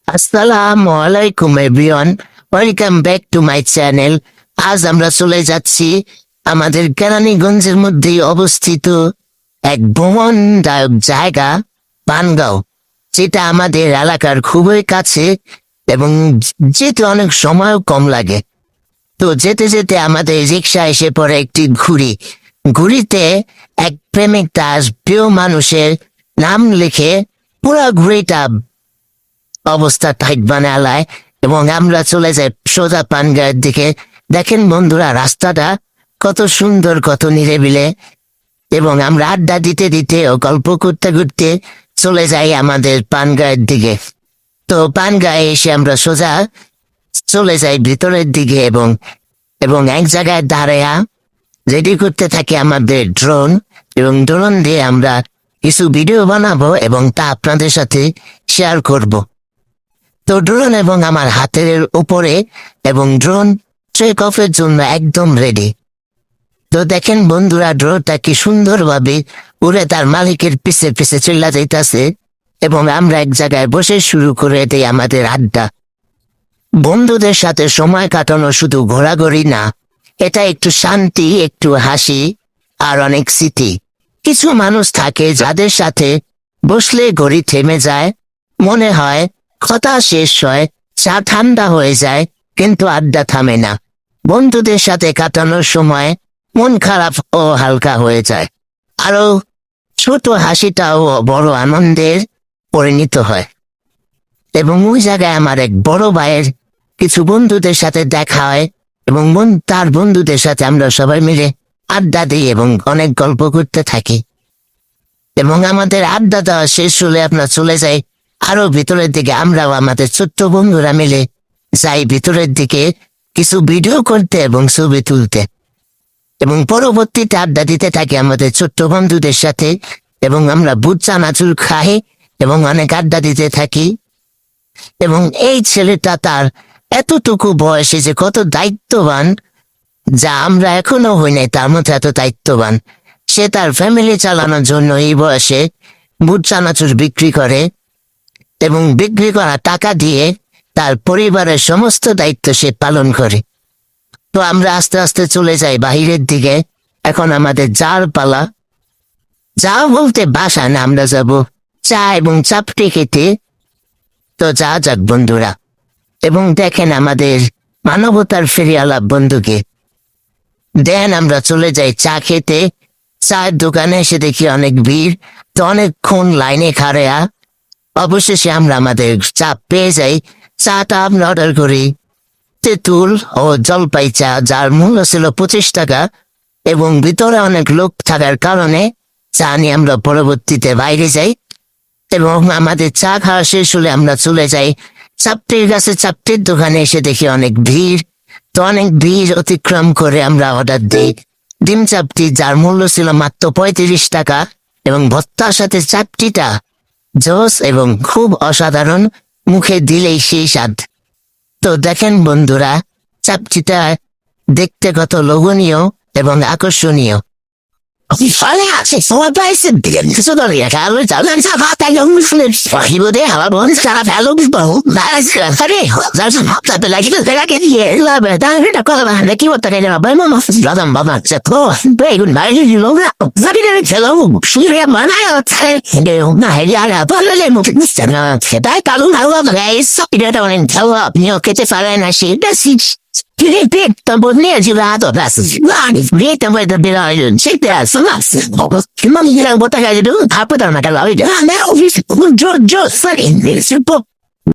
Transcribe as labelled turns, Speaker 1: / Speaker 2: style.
Speaker 1: আসসালামু আলাইকুম everyone, welcome back to my channel. আজ আমরা চলে যাচ্ছি আমাদের কেরানীগঞ্জের মধ্যেই অবস্থিত এক ভ্রমণদায়ক জায়গা পানগাঁও, যেটা আমাদের এলাকার খুবই কাছে এবং যেতে অনেক সময়ও কম লাগে। তো যেতে যেতে আমাদের রিক্সা এসে পড়ে একটি ঘুড়িতে এক প্রেমিক তার প্রিয় মানুষের নাম লিখে পুরা ঘুড়িটা অবস্থা টাইট বানালায় এবং আমরা চলে যাই সোজা পানগাঁয়ের দিকে। দেখেন বন্ধুরা, রাস্তাটা কত সুন্দর, কত নিরিবিলি, এবং আমরা আড্ডা দিতে দিতে ও গল্প করতে করতে চলে যাই আমাদের পানগাঁয়ের দিকে। তো পানগাঁয়ে এসে আমরা সোজা চলে যাই ভিতরের দিকে এবং এবং এক জায়গায় দাঁড়ায়া রেডি করতে থাকি আমাদের ড্রোন, এবং ড্রোন দিয়ে আমরা কিছু ভিডিও বানাবো এবং তা আপনাদের সাথে শেয়ার করব। তো ড্রোন এবং আমার হাতের উপরে এবং ড্রোন টেক অফের জন্য একদম রেডি। তো দেখেন বন্ধুরা, ড্রোনটা কি সুন্দরভাবে উড়ে তার মালিকের পিছে পিছে চলে যাইতেছে এবং আমরা এক জায়গায় বসে শুরু করে দিই আমাদের আড্ডা। বন্ধুদের সাথে সময় কাটানো শুধু ঘোরাঘুরি না, এটা একটু শান্তি, একটু হাসি আর অনেক স্মৃতি। কিছু মানুষ থাকে যাদের সাথে বসলে ঘড়ি থেমে যায়, মনে হয় কথা শেষ হয়, চা ঠান্ডা হয়ে যায়, কিন্তু আড্ডা থামে না। বন্ধুদের সাথে কাটানোর সময় মন খারাপ ও হালকা হয়ে যায়, আরো ছোট হাসিটাও বড় আনন্দের পরিণত হয়। এবং ওই জায়গায় আমার এক বড় ভাইয়ের কিছু বন্ধুদের সাথে দেখা হয় এবং তার বন্ধুদের সাথে আমরা সবাই মিলে আড্ডা দিই এবং অনেক গল্প করতে থাকি। এবং আমাদের আড্ডা দেওয়া শেষ হলে আমরা চলে যাই আরো ভিতরের দিকে। আমরাও আমাদের ছোট্ট বন্ধুরা মিলে যাই ভিতরের দিকে কিছু ভিডিও করতে এবং ছবি তুলতে, এবং পরবর্তীতে আড্ডা দিতে থাকি আমাদের ছোট্ট বন্ধুদের সাথে, এবং আমরা বুট চানাচুর খাই এবং অনেক আড্ডা দিতে থাকি। এবং এই ছেলেটা তার এতটুকু বয়সে যে কত দায়িত্ববান, যা আমরা এখনো হই নাই তার মতো এত দায়িত্ববান। সে তার ফ্যামিলি চালানোর জন্য এই বয়সে বুট চানাচুর বিক্রি করে এবং বিক্রি করা টাকা দিয়ে তার পরিবারের সমস্ত দায়িত্ব সে পালন করে। তো আমরা আস্তে আস্তে চলে যাই বাহিরের দিকে। এখন আমাদের যাওয়ার পালা। যা বলতে বাসা না, আমরা যাব চা এবং চাপটি খেতে। তো যা যাক বন্ধুরা, এবং দেখেন আমাদের মানবতার ফেরিওয়ালা বন্ধুকে দেন। আমরা চলে যাই চা খেতে। চায়ের দোকানে এসে দেখি অনেক ভিড়, তো অনেকক্ষণ লাইনে খাড়া। অবশেষে আমরা আমাদের চা পেয়ে যাই। চাটা আমরা অর্ডার করি তেঁতুল ও জলপাই চা, যার মূল্য ছিল 25 টাকা, এবং ভিতরে অনেক লোক থাকার কারণে চা নিয়ে আমরা পরবর্তীতে বাইরে যাই। এবং আমাদের চা খাওয়া শেষ হলে আমরা চলে যাই চাপটির কাছে। চাপটির দোকানে এসে দেখি অনেক ভিড়, তো অনেক ভিড় অতিক্রম করে আমরা অর্ডার দিই ডিম চাপটি, যার মূল্য ছিল মাত্র 35 টাকা, এবং ভর্তার সাথে চাপটিটা জোস এবং খুব অসাধারণ, মুখে দিলেই সেই স্বাদ। তো দেখেন বন্ধুরা, চাপটিটা দেখতে কত লোভনীয় এবং আকর্ষণীয়। আপনিও খেতে পারেন না, সেটা Tambor ne girado das vários grita vai da beira sei dessa nossa que não me botar aí do rápido naquela hora não vi o Joe sabe esse pop